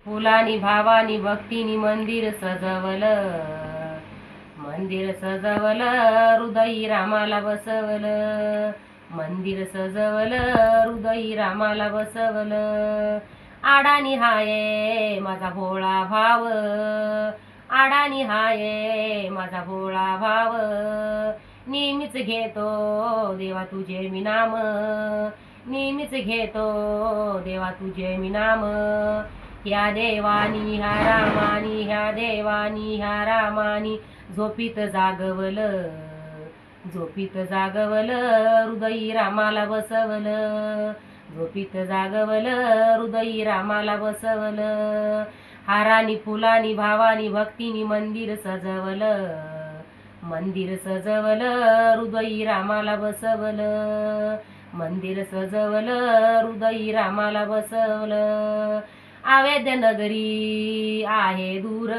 फुलानी भावानी भक्तीनी मंदिर सजवलं, मंदिर सजवलं, हृदयी रामाला बसवलं, मंदिर सजवलं, हृदयी रामाला बसवलं. आडानी हाये माझा भोळा भाव, आडानी हाये माझा भोळा भाव, नेहमीच घेतो देवा तुझे मी नाम, नेहमीच घेतो देवा तुझे मी नाम. ह्या देवानी ह्या रामानी, ह्या देवानी ह्या रामानी झोपीत जागवलं, झोपीत जागवलं, हृदयी रामाला बसवलं, झोपीत जागवलं, हृदयी रामाला बसवलं. हारानी फुलानी भावानी भक्तीनी मंदिर सजवलं, मंदिर सजवलं, हृदयी रामाला बसवलं, मंदिर सजवलं, हृदयी रामाला बसवलं. अवैद्य नगरी आहे दूर,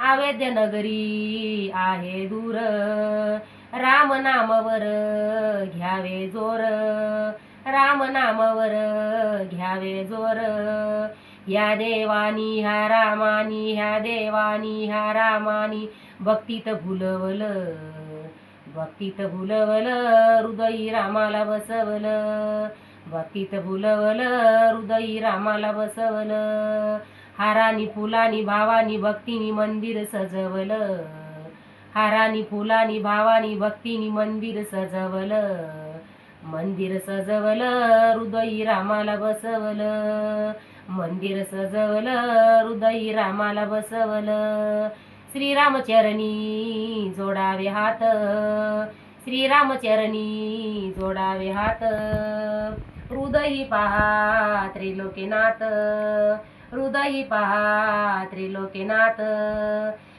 अवैद्य नगरी आहे दूर, राम नामवर घ्यावे जोर, राम नामवर घ्यावे जोर. ह्या देवानी ह्या रामानी, ह्या देवानी ह्या रामानी भक्तीत भुलवलं, भक्तीत भुलवलं, हृदयी रामाला बसवलं, भक्तीत भुलवलं, हृदयी रामाला बसवलं. हारानी फुलानी भावानी भक्तीनी मंदिर सजवलं, हारानी फुलानी भावानी भक्तीनी मंदिर सजवलं, मंदिर सजवलं, हृदयी रामाला बसवलं, मंदिर सजवलं, हृदयी रामाला बसवलं. श्रीरामचरणी जोडावे हात, श्रीरामचरणी जोडावे हात, हृदयी पहा त्रिलोकीनाथ, हृदयी पहा त्रिलोकीनाथ.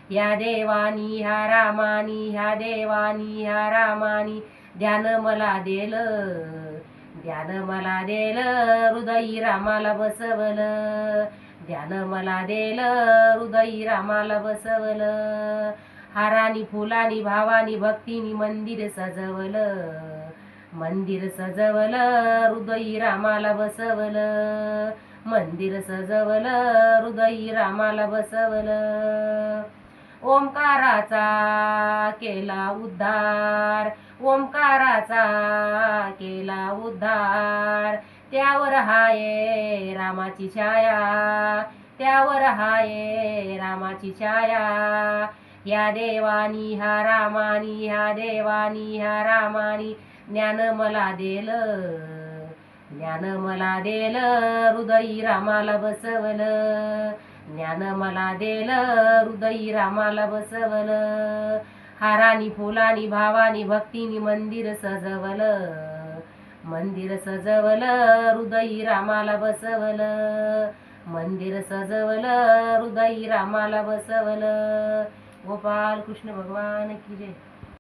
ह्या देवानी ह्या रामानी, ह्या देवानी ह्या रामानी ध्यान मला देल, ध्यान मला देल, हृदयी रामाला बसवलं, ध्यान मला देल, हृदयी रामाला बसवलं. हारानी फुलानी भावानी भक्तीनी मंदिर सजवलं, मंदिर सजवलं, हृदयी रामाला बसवलं, मंदिर सजवलं, हृदयी रामाला बसवलं. ओंकाराचा केला उद्धार, ओंकाराचा केला उद्धार, त्यावर हाये रामाची छाया, त्यावर हाये रामाची छाया. ह्या देवानी ह्या रामानी, ह्या देवानी ह्या रामानी ज्ञान मला देल, ज्ञान मला देल, हृदयी रामाला बसवलं, ज्ञान मला देल, हृदयी रामाला बसवलं. हारानी फुलानी भावानी भक्तीनी मंदिर सजवलं, मंदिर सजवलं, हृदयी रामाला बसवलं, मंदिर सजवलं, हृदयी रामाला बसवलं. गोपाल कृष्ण भगवान की जय.